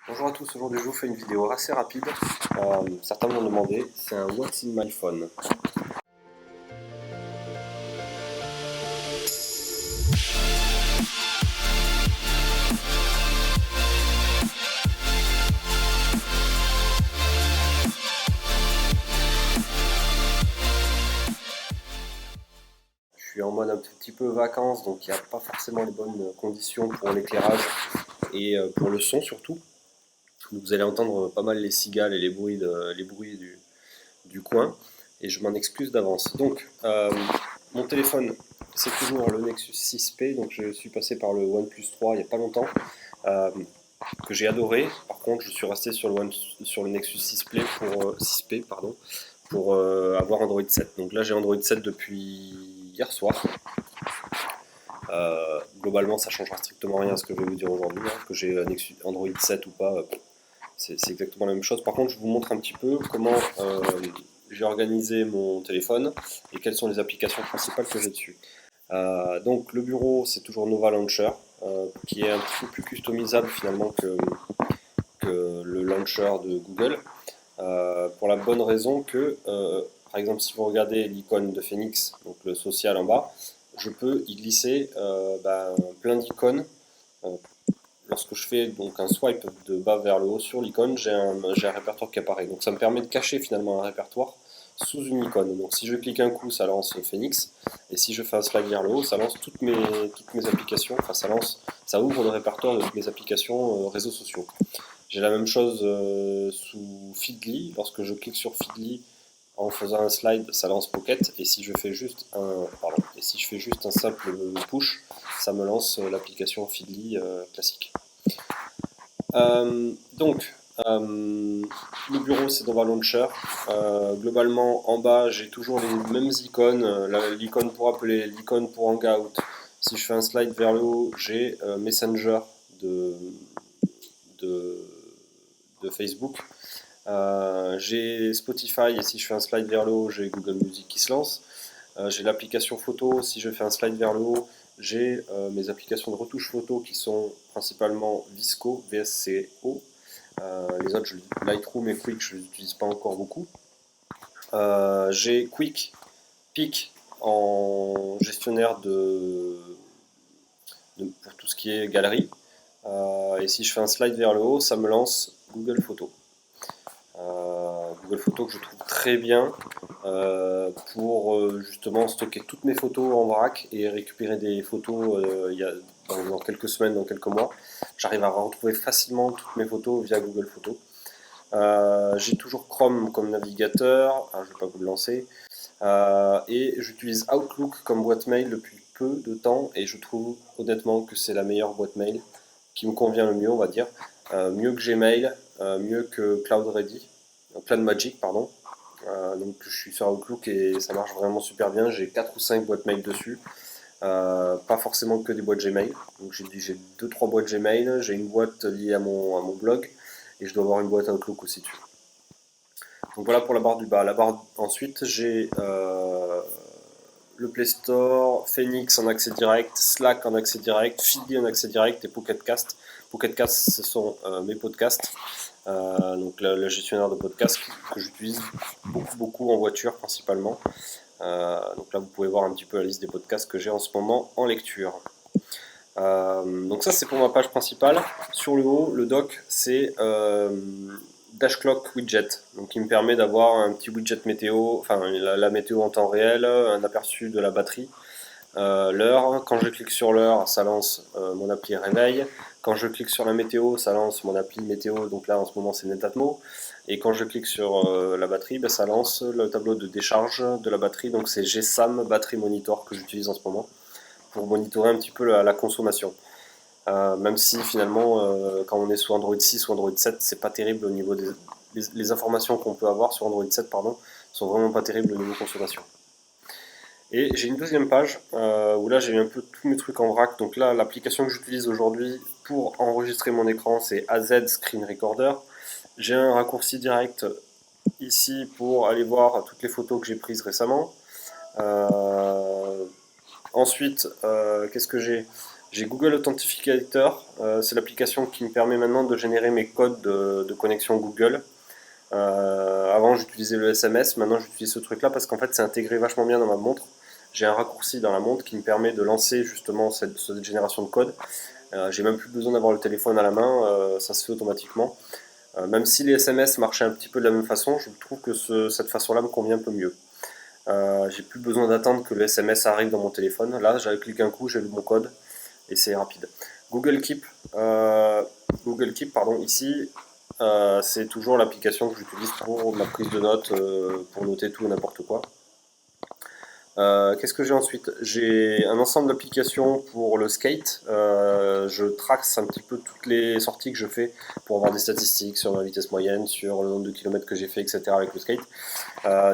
Bonjour à tous, aujourd'hui je vous fais une vidéo assez rapide. Certains m'ont demandé, c'est un What's in my phone. Je suis en mode un petit peu vacances, donc il n'y a pas forcément les bonnes conditions pour l'éclairage et pour le son surtout. Donc vous allez entendre pas mal les cigales et les bruits du coin, et je m'en excuse d'avance. Donc, mon téléphone, c'est toujours le Nexus 6P, donc je suis passé par le OnePlus 3 il n'y a pas longtemps. Euh, que j'ai adoré. Par contre, je suis resté sur le Nexus 6P pour avoir Android 7. Donc là, j'ai Android 7 depuis hier soir. Globalement, ça changera strictement rien à ce que je vais vous dire aujourd'hui. Hein. Que j'ai Android 7 ou pas, c'est exactement la même chose. Par contre, je vous montre un petit peu comment j'ai organisé mon téléphone et quelles sont les applications principales que j'ai dessus. Donc le bureau, c'est toujours Nova Launcher, qui est un petit peu plus customisable finalement que le launcher de Google, pour la bonne raison que, par exemple, si vous regardez l'icône de Phoenix, donc le social en bas, je peux y glisser plein d'icônes. Euh, Lorsque je fais donc un swipe de bas vers le haut sur l'icône, j'ai un répertoire qui apparaît. Donc ça me permet de cacher finalement un répertoire sous une icône. Donc si je clique un coup, ça lance Phoenix, et si je fais un slide vers le haut, ça lance toutes mes applications, enfin ça ouvre le répertoire de toutes mes applications réseaux sociaux. J'ai la même chose sous Feedly. Lorsque je clique sur Feedly en faisant un slide, ça lance Pocket, et si je fais juste un simple push, ça me lance l'application Feedly classique. Donc, le bureau c'est Nova Launcher. Globalement, en bas, j'ai toujours les mêmes icônes. L'icône pour appeler, l'icône pour Hangout. Si je fais un slide vers le haut, j'ai Messenger de, de, de Facebook. J'ai Spotify, et si je fais un slide vers le haut, j'ai Google Music qui se lance. J'ai l'application photo, si je fais un slide vers le haut, j'ai mes applications de retouche photo qui sont principalement Visco, VSCO. Les autres, Lightroom et Quick, je ne les utilise pas encore beaucoup. J'ai Quick, Peak en gestionnaire pour tout ce qui est galerie. Et si je fais un slide vers le haut, ça me lance Google Photos. Google Photos que je trouve très bien pour justement stocker toutes mes photos en vrac et récupérer des photos dans quelques semaines, dans quelques mois. J'arrive à retrouver facilement toutes mes photos via Google Photos. J'ai toujours Chrome comme navigateur, je ne vais pas vous le lancer, et j'utilise Outlook comme boîte mail depuis peu de temps, et je trouve honnêtement que c'est la meilleure boîte mail qui me convient le mieux, on va dire. Mieux que Gmail, mieux que CloudMagic, pardon. Donc je suis sur Outlook et ça marche vraiment super bien. J'ai 4 ou 5 boîtes mail dessus. Pas forcément que des boîtes Gmail. Donc j'ai 2-3 boîtes Gmail, j'ai une boîte liée à mon blog, et je dois avoir une boîte Outlook aussi dessus. Donc voilà pour la barre du bas. Ensuite, j'ai le Play Store, Phoenix en accès direct, Slack en accès direct, Feedly en accès direct et Pocket Cast. Pocket Cast, ce sont mes podcasts. Donc le gestionnaire de podcasts que j'utilise beaucoup en voiture principalement. Donc là, vous pouvez voir un petit peu la liste des podcasts que j'ai en ce moment en lecture. Donc ça, c'est pour ma page principale. Sur le haut, le dock, c'est Dash Clock Widget, donc qui me permet d'avoir un petit widget météo, enfin la météo en temps réel, un aperçu de la batterie, l'heure. Quand je clique sur l'heure, ça lance mon appli réveil. Quand je clique sur la météo, ça lance mon appli météo, donc là en ce moment c'est Netatmo. Et quand je clique sur la batterie, ça lance le tableau de décharge de la batterie, donc c'est GSAM Battery Monitor que j'utilise en ce moment pour monitorer un petit peu la consommation. Même si finalement, quand on est sous Android 6 ou Android 7, c'est pas terrible au niveau des les informations qu'on peut avoir sur Android 7, pardon, sont vraiment pas terribles au niveau consommation. Et j'ai une deuxième page où là j'ai mis un peu tous mes trucs en vrac. Donc là, l'application que j'utilise aujourd'hui pour enregistrer mon écran, c'est AZ Screen Recorder. J'ai un raccourci direct ici pour aller voir toutes les photos que j'ai prises récemment. Ensuite, qu'est-ce que j'ai? J'ai Google Authenticator, c'est l'application qui me permet maintenant de générer mes codes de connexion Google. Avant j'utilisais le SMS, maintenant j'utilise ce truc là parce qu'en fait c'est intégré vachement bien dans ma montre. J'ai un raccourci dans la montre qui me permet de lancer justement cette génération de code. J'ai même plus besoin d'avoir le téléphone à la main, ça se fait automatiquement. Même si les SMS marchaient un petit peu de la même façon, je trouve que cette façon-là me convient un peu mieux. J'ai plus besoin d'attendre que le SMS arrive dans mon téléphone. Là, j'avais cliqué un coup, j'ai lu mon code et c'est rapide. Google Keep, Google Keep, pardon, ici, c'est toujours l'application que j'utilise pour ma prise de notes, pour noter tout et n'importe quoi. Qu'est-ce que j'ai ensuite? J'ai un ensemble d'applications pour le skate. Je trace un petit peu toutes les sorties que je fais pour avoir des statistiques sur ma vitesse moyenne, sur le nombre de kilomètres que j'ai fait, etc. avec le skate.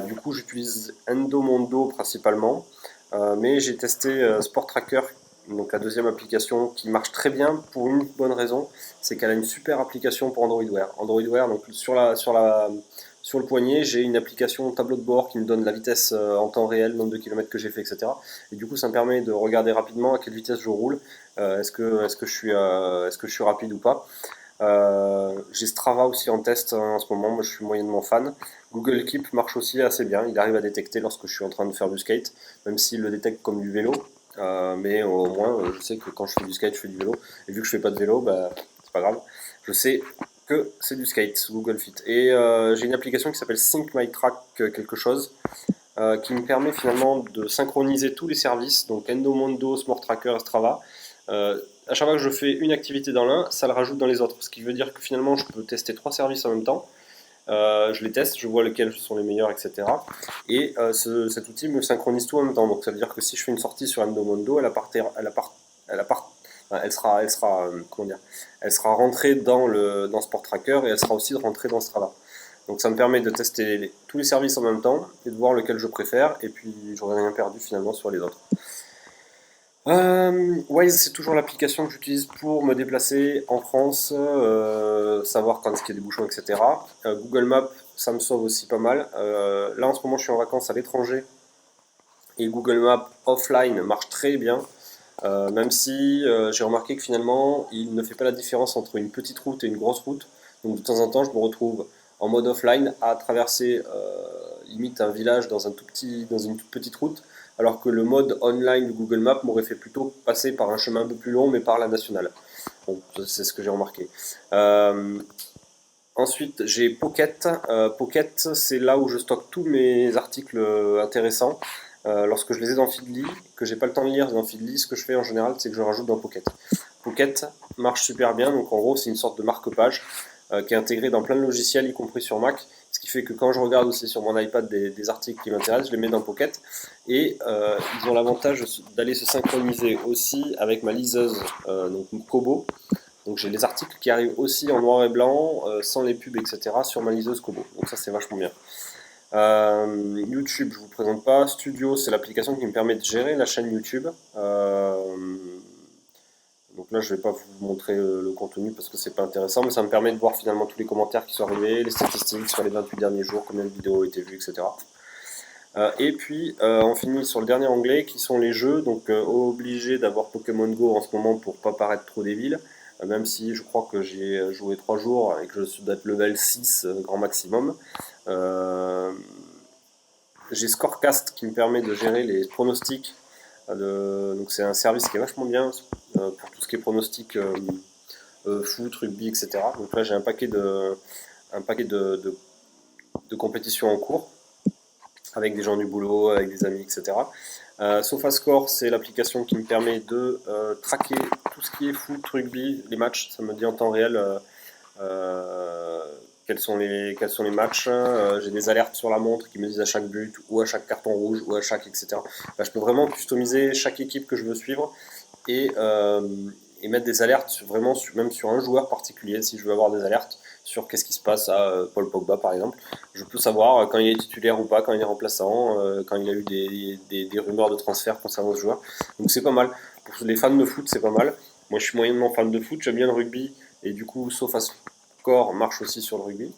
Du coup, j'utilise Endomondo principalement, mais j'ai testé Sport Tracker, donc la deuxième application qui marche très bien pour une bonne raison, c'est qu'elle a une super application pour Android Wear. Android Wear, donc sur le poignet, j'ai une application tableau de bord qui me donne la vitesse en temps réel, le nombre de kilomètres que j'ai fait, etc. Et du coup, ça me permet de regarder rapidement à quelle vitesse je roule, est-ce que je suis rapide ou pas. J'ai Strava aussi en test en ce moment, moi je suis moyennement fan. Google Keep marche aussi assez bien, il arrive à détecter lorsque je suis en train de faire du skate, même s'il le détecte comme du vélo. Mais au moins, je sais que quand je fais du skate, je fais du vélo. Et vu que je fais pas de vélo, bah, c'est pas grave. Je sais que c'est du skate, Google Fit. Et j'ai une application qui s'appelle Sync My Track quelque chose, qui me permet finalement de synchroniser tous les services, donc Endomondo, Smart Tracker, Strava. À chaque fois que je fais une activité dans l'un, ça le rajoute dans les autres. Ce qui veut dire que finalement, je peux tester 3 services en même temps. Je les teste, je vois lesquels sont les meilleurs, etc. Et cet outil me synchronise tout en même temps. Donc ça veut dire que si je fais une sortie sur Endomondo, comment dire, elle sera rentrée dans Sport Tracker et elle sera aussi rentrée dans Strava. Donc ça me permet de tester tous les services en même temps et de voir lequel je préfère. Et puis j'aurais rien perdu finalement sur les autres. Waze, c'est toujours l'application que j'utilise pour me déplacer en France, savoir quand est-ce qu'il y a des bouchons, etc. Google Maps, ça me sauve aussi pas mal. Là, en ce moment, je suis en vacances à l'étranger et Google Maps offline marche très bien. Même si j'ai remarqué que finalement, il ne fait pas la différence entre une petite route et une grosse route. Donc de temps en temps, je me retrouve en mode offline à traverser limite un village dans une toute petite route, alors que le mode online de Google Maps m'aurait fait plutôt passer par un chemin un peu plus long, mais par la nationale. Bon, c'est ce que j'ai remarqué. Ensuite, j'ai Pocket. Pocket, c'est là où je stocke tous mes articles intéressants. Lorsque je les ai dans Feedly, que j'ai pas le temps de lire dans Feedly, ce que je fais en général, c'est que je rajoute dans Pocket. Pocket marche super bien, donc en gros, c'est une sorte de marque-page qui est intégrée dans plein de logiciels, y compris sur Mac. Ce qui fait que quand je regarde aussi sur mon iPad des articles qui m'intéressent, je les mets dans Pocket. Et ils ont l'avantage d'aller se synchroniser aussi avec ma liseuse, donc Kobo. Donc j'ai les articles qui arrivent aussi en noir et blanc, sans les pubs, etc. sur ma liseuse Kobo. Donc ça c'est vachement bien. YouTube, je vous présente pas. Studio, c'est l'application qui me permet de gérer la chaîne YouTube. Donc là, je vais pas vous montrer le contenu parce que c'est pas intéressant, mais ça me permet de voir finalement tous les commentaires qui sont arrivés, les statistiques sur les 28 derniers jours, combien de vidéos ont été vues, etc. Et puis, on finit sur le dernier onglet qui sont les jeux. Donc, obligé d'avoir Pokémon Go en ce moment pour pas paraître trop débile. Même si je crois que j'ai joué 3 jours et que je dois être level 6 grand maximum. J'ai Scorecast qui me permet de gérer les pronostics. Donc, c'est un service qui est vachement bien pour tout ce qui est pronostics foot, rugby, etc. Donc là, j'ai un paquet de compétitions en cours avec des gens du boulot, avec des amis, etc. SofaScore, c'est l'application qui me permet de traquer tout ce qui est foot, rugby, les matchs. Ça me dit en temps réel quels sont les matchs. J'ai des alertes sur la montre qui me disent à chaque but, ou à chaque carton rouge, ou à chaque, etc. Là, je peux vraiment customiser chaque équipe que je veux suivre et, et mettre des alertes vraiment même sur un joueur particulier si je veux avoir des alertes sur qu'est-ce qui se passe à Paul Pogba par exemple. Je peux savoir quand il est titulaire ou pas, quand il est remplaçant, quand il y a eu des rumeurs de transfert concernant ce joueur. Donc c'est pas mal. Pour les fans de foot, c'est pas mal. Moi je suis moyennement fan de foot, j'aime bien le rugby et du coup SofaScore marche aussi sur le rugby.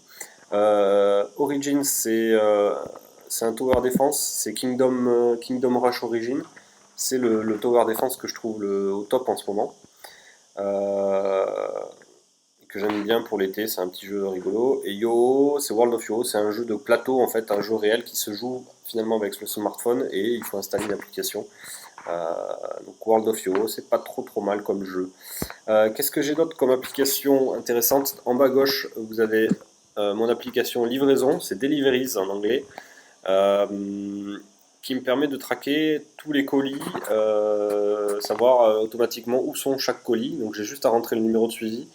Origins, c'est un tower defense, c'est Kingdom Rush Origin. c'est le Tower Defense que je trouve au top en ce moment. Euh, que j'aime bien pour l'été, c'est un petit jeu rigolo. Et Yo, c'est World of Yo, c'est un jeu de plateau en fait, un jeu réel qui se joue finalement avec le smartphone et il faut installer une application. Euh, donc World of Yo, c'est pas trop mal comme jeu. Qu'est-ce que j'ai d'autre comme application intéressante? En bas à gauche, vous avez mon application livraison, c'est Deliveries en anglais, euh, qui me permet de traquer tous les colis, savoir automatiquement où sont chaque colis. Donc j'ai juste à rentrer le numéro de suivi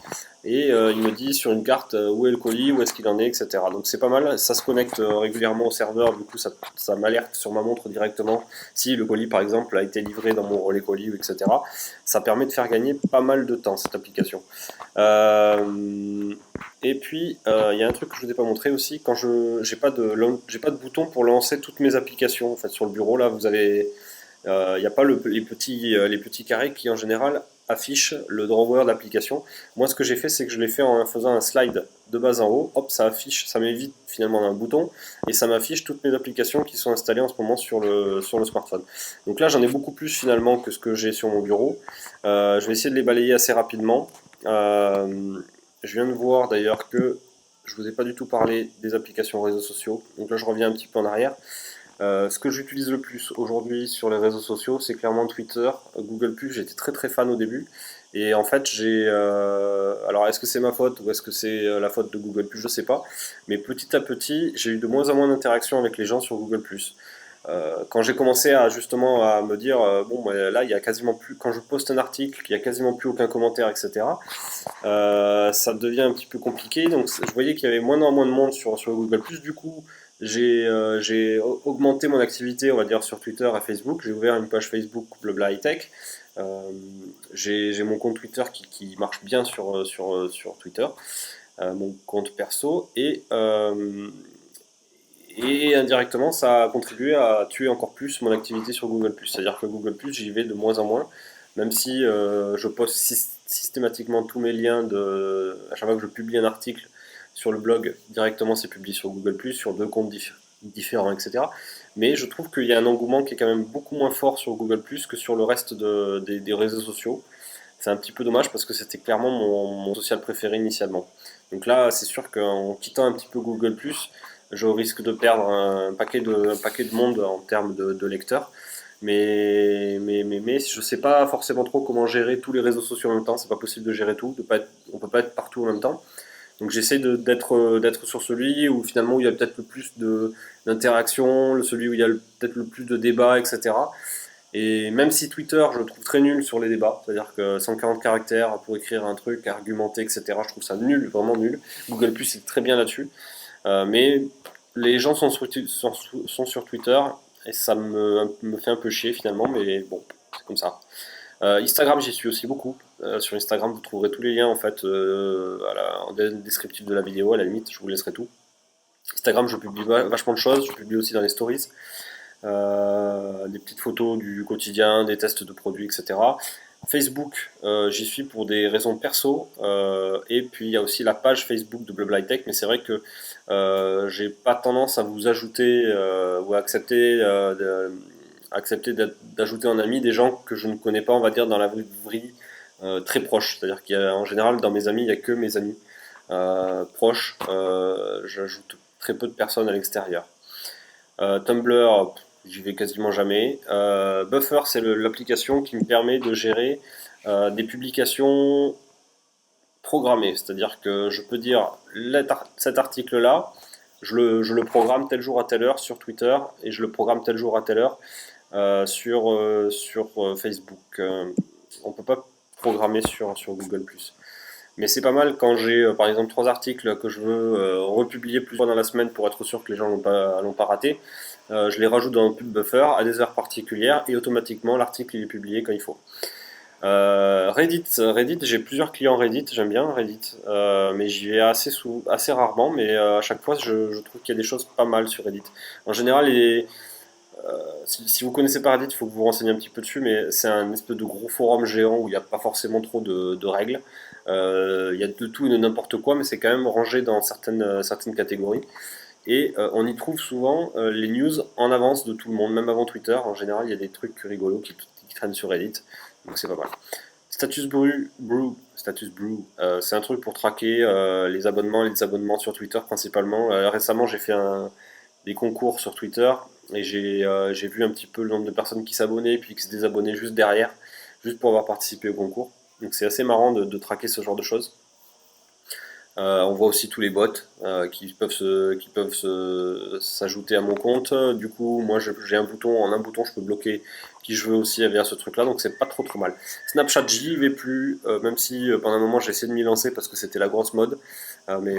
et il me dit sur une carte où est le colis, où est-ce qu'il en est, etc. Donc c'est pas mal, ça se connecte régulièrement au serveur, du coup ça m'alerte sur ma montre directement si le colis par exemple a été livré dans mon relais colis, etc. Ça permet de faire gagner pas mal de temps cette application. Et puis il y a un truc que je vous ai pas montré aussi, quand j'ai pas de bouton pour lancer toutes mes applications en fait sur le bureau là, vous avez il n'y a pas les petits carrés qui en général affichent le drawer d'application. Moi, ce que j'ai fait, c'est que je l'ai fait en faisant un slide de bas en haut. Hop, ça affiche, ça m'évite finalement d'un bouton et ça m'affiche toutes mes applications qui sont installées en ce moment sur le smartphone. Donc là, j'en ai beaucoup plus finalement que ce que j'ai sur mon bureau. Je vais essayer de les balayer assez rapidement. Je viens de voir d'ailleurs que je vous ai pas du tout parlé des applications réseaux sociaux. Donc là, je reviens un petit peu en arrière. Ce que j'utilise le plus aujourd'hui sur les réseaux sociaux, c'est clairement Twitter, Google+. J'étais très fan au début. Et en fait, alors, est-ce que c'est ma faute ou est-ce que c'est la faute de Google+, je sais pas. Mais petit à petit, j'ai eu de moins en moins d'interactions avec les gens sur Google+. Quand j'ai commencé à justement à me dire, bon, là, il y a quasiment plus, quand je poste un article, il y a quasiment plus aucun commentaire, etc. Ça devient un petit peu compliqué. Donc, je voyais qu'il y avait moins en moins de monde sur Google+. Du coup, j'ai augmenté mon activité, on va dire, sur Twitter et Facebook. J'ai ouvert une page Facebook Blabla High Tech. J'ai mon compte Twitter qui marche bien sur Twitter, mon compte perso, et indirectement, ça a contribué à tuer encore plus mon activité sur Google+. C'est-à-dire que Google+, j'y vais de moins en moins, même si je poste systématiquement tous mes liens à chaque fois que je publie un article sur le blog, directement c'est publié sur Google+, sur deux comptes différents, etc. Mais je trouve qu'il y a un engouement qui est quand même beaucoup moins fort sur Google+, que sur le reste des réseaux sociaux. C'est un petit peu dommage parce que c'était clairement mon social préféré initialement. Donc là, c'est sûr qu'en quittant un petit peu Google+, je risque de perdre un paquet de monde en termes de lecteurs. Mais je ne sais pas forcément trop comment gérer tous les réseaux sociaux en même temps. C'est pas possible de gérer tout. On peut pas être partout en même temps. Donc j'essaie d'être sur celui où finalement il y a peut-être le plus d'interaction, celui où il y a peut-être le plus de débats, etc. Et même si Twitter, je le trouve très nul sur les débats, c'est-à-dire que 140 caractères pour écrire un truc, argumenter, etc., je trouve ça nul, vraiment nul. Google Plus est très bien là-dessus. Mais les gens sont sur Twitter et ça me fait un peu chier finalement, mais bon, c'est comme ça. Instagram, j'y suis aussi beaucoup. Sur Instagram, vous trouverez tous les liens en fait en descriptif de la vidéo, à la limite, je vous laisserai tout. Instagram, je publie vachement de choses, je publie aussi dans les stories. Des petites photos du quotidien, des tests de produits, etc. Facebook, j'y suis pour des raisons perso, et puis il y a aussi la page Facebook de Blabla Tech, mais c'est vrai que j'ai pas tendance à vous ajouter ou à accepter d'ajouter en ami des gens que je ne connais pas, on va dire, dans la vraie vie très proche. C'est-à-dire qu'en général, dans mes amis, il n'y a que mes amis proches. J'ajoute très peu de personnes à l'extérieur. Tumblr, j'y vais quasiment jamais. Buffer, c'est l'application qui me permet de gérer des publications programmées. C'est-à-dire que je peux dire cet article-là, je le programme tel jour à telle heure sur Twitter et je le programme tel jour à telle heure sur Facebook. On ne peut pas programmer sur Google+. Mais c'est pas mal quand j'ai par exemple trois articles que je veux republier plusieurs fois dans la semaine pour être sûr que les gens l'ont pas raté. Je les rajoute dans un pub buffer à des heures particulières et automatiquement l'article il est publié quand il faut. Reddit, j'ai plusieurs clients Reddit, j'aime bien Reddit, mais j'y vais assez rarement, mais à chaque fois je trouve qu'il y a des choses pas mal sur Reddit. En général, si vous connaissez pas Reddit, il faut que vous vous renseigniez un petit peu dessus, mais c'est un espèce de gros forum géant où il n'y a pas forcément trop de règles. Il y a de tout et de n'importe quoi, mais c'est quand même rangé dans certaines catégories. et on y trouve souvent les news en avance de tout le monde, même avant Twitter. En général, il y a des trucs rigolos qui traînent sur Reddit, donc c'est pas mal. Status Brew, c'est un truc pour traquer les abonnements et les désabonnements sur Twitter principalement. Récemment, j'ai fait des concours sur Twitter et j'ai vu un petit peu le nombre de personnes qui s'abonnaient puis qui se désabonnaient juste derrière, juste pour avoir participé au concours. Donc c'est assez marrant de traquer ce genre de choses. On voit aussi tous les bots qui peuvent s'ajouter à mon compte. Du coup, moi j'ai un bouton, en un bouton je peux bloquer qui je veux aussi via ce truc là, donc c'est pas trop mal. Snapchat, j'y vais plus, même si pendant un moment j'ai essayé de m'y lancer parce que c'était la grosse mode, mais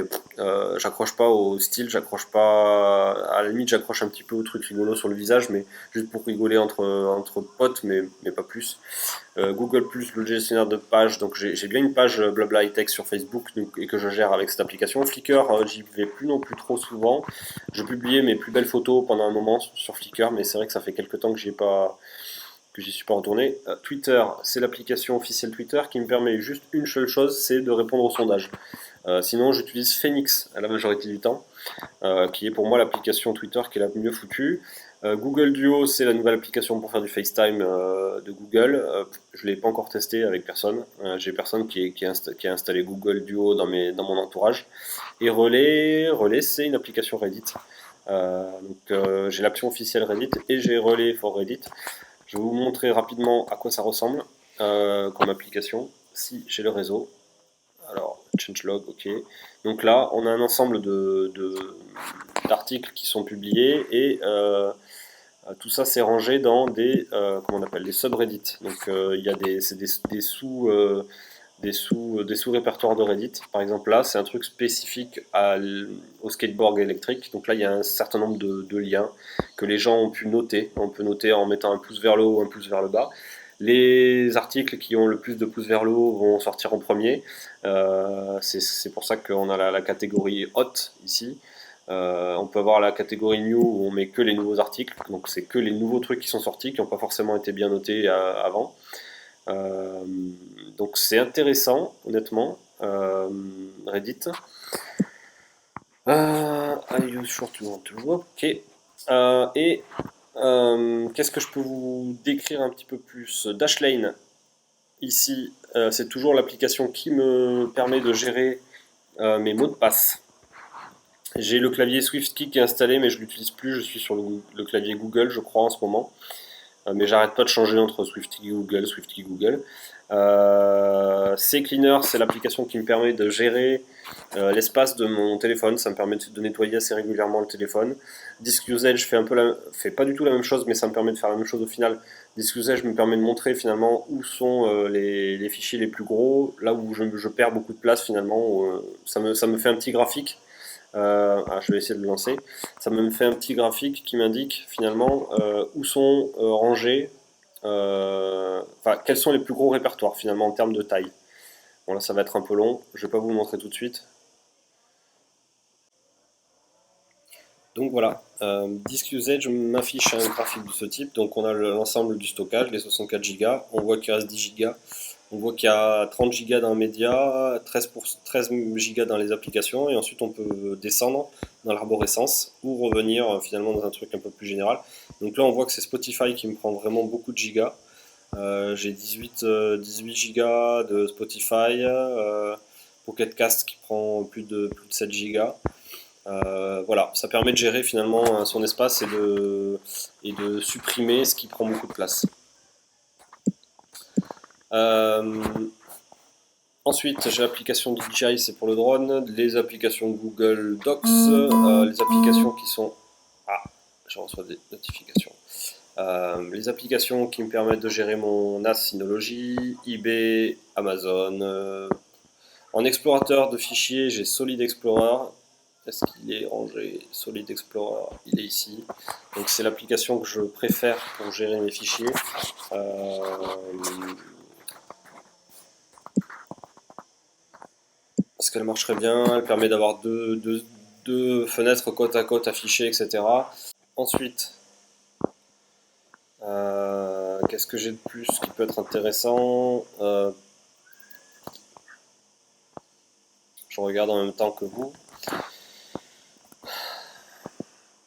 j'accroche pas au style, j'accroche pas, à la limite j'accroche un petit peu au truc rigolo sur le visage, mais juste pour rigoler entre potes, mais pas plus. Google Plus, le gestionnaire de pages, donc j'ai bien une page Blabla High Tech sur Facebook et que je gère avec cette application. Flickr, j'y vais plus non plus trop souvent. Je publiais mes plus belles photos pendant un moment sur Flickr, mais c'est vrai que ça fait quelques temps que j'y suis pas retourné. Twitter, c'est l'application officielle Twitter qui me permet juste une seule chose, c'est de répondre aux sondages. Sinon, j'utilise Phoenix à la majorité du temps, qui est pour moi l'application Twitter qui est la mieux foutue. Google Duo, c'est la nouvelle application pour faire du FaceTime de Google. Je ne l'ai pas encore testé avec personne. J'ai personne qui a installé Google Duo dans mon entourage. Et Relay, c'est une application Reddit. J'ai l'option officielle Reddit et j'ai Relay for Reddit. Je vais vous montrer rapidement à quoi ça ressemble comme application, si j'ai le réseau. Alors, changelog, ok. Donc là, on a un ensemble d'articles qui sont publiés et tout ça c'est rangé dans comment on appelle, des subreddits. Donc il y a c'est des sous-répertoires de Reddit. Par exemple là, c'est un truc spécifique au skateboard électrique. Donc là, il y a un certain nombre de liens que les gens ont pu noter. On peut noter en mettant un pouce vers le haut ou un pouce vers le bas. Les articles qui ont le plus de pouces vers le haut vont sortir en premier. C'est pour ça qu'on a la catégorie hot ici. On peut avoir la catégorie new où on met que les nouveaux articles, donc c'est que les nouveaux trucs qui sont sortis, qui n'ont pas forcément été bien notés avant. Donc c'est intéressant, honnêtement, Reddit. Are you sure to want to work? Ok. Qu'est-ce que je peux vous décrire un petit peu plus? Dashlane, ici, c'est toujours l'application qui me permet de gérer mes mots de passe. J'ai le clavier SwiftKey qui est installé, mais je l'utilise plus. Je suis sur le clavier Google, je crois, en ce moment. Mais j'arrête pas de changer entre SwiftKey Google, SwiftKey Google. CCleaner, c'est l'application qui me permet de gérer l'espace de mon téléphone. Ça me permet de nettoyer assez régulièrement le téléphone. Disk Usage fait pas du tout la même chose, mais ça me permet de faire la même chose au final. Disk Usage me permet de montrer finalement où sont les fichiers les plus gros, là où je perds beaucoup de place finalement. Ça me fait un petit graphique. Je vais essayer de le lancer. Ça me fait un petit qui m'indique finalement où sont rangés, quels sont les plus gros répertoires finalement en termes de taille. Bon là ça va être un peu long, je vais pas vous le montrer tout de suite. Donc voilà, Disk Usage m'affiche un graphique de ce type, donc on a l'ensemble du stockage, les 64 Go, on voit qu'il reste 10 Go, on voit qu'il y a 30 Go dans média, 13 Go dans les applications, et ensuite on peut descendre dans l'arborescence ou revenir finalement dans un truc un peu plus général. Donc là on voit que c'est Spotify qui me prend vraiment beaucoup de gigas. J'ai 18 Go de Spotify, Pocket Cast qui prend plus de 7 Go. Voilà, ça permet de gérer finalement son espace et de supprimer ce qui prend beaucoup de place. Ensuite, j'ai l'application DJI, c'est pour le drone, les applications Google Docs, les applications qui sont... Ah, je reçois des notifications. Les applications qui me permettent de gérer mon NAS Synology, eBay, Amazon. En explorateur de fichiers, j'ai Solid Explorer. Est-ce qu'il est rangé? Solid Explorer, il est ici. Donc c'est l'application que je préfère pour gérer mes fichiers. Parce qu'elle marche très bien, elle permet d'avoir deux fenêtres côte à côte affichées, etc. Ensuite, qu'est-ce que j'ai de plus qui peut être intéressant? Je regarde en même temps que vous.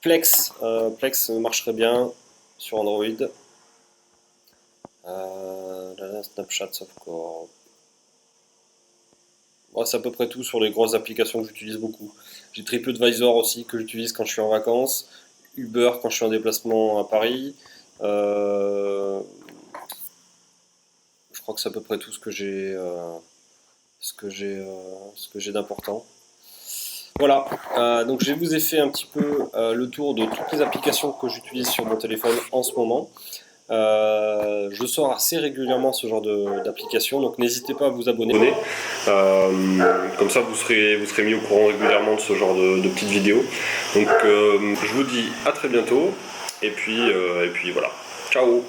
Plex marcherait bien sur Android. Snapchat, Softcore. Ouais, c'est à peu près tout sur les grosses applications que j'utilise beaucoup. J'ai TripAdvisor aussi que j'utilise quand je suis en vacances. Uber quand je suis en déplacement à Paris. Je crois que c'est à peu près tout ce que j'ai d'important. Voilà, donc je vous ai fait un petit peu le tour de toutes les applications que j'utilise sur mon téléphone en ce moment. Je sors assez régulièrement ce genre d'application, donc n'hésitez pas à vous abonner. Comme ça vous serez mis au courant régulièrement de ce genre de petites vidéos. Donc je vous dis à très bientôt, et puis voilà. Ciao!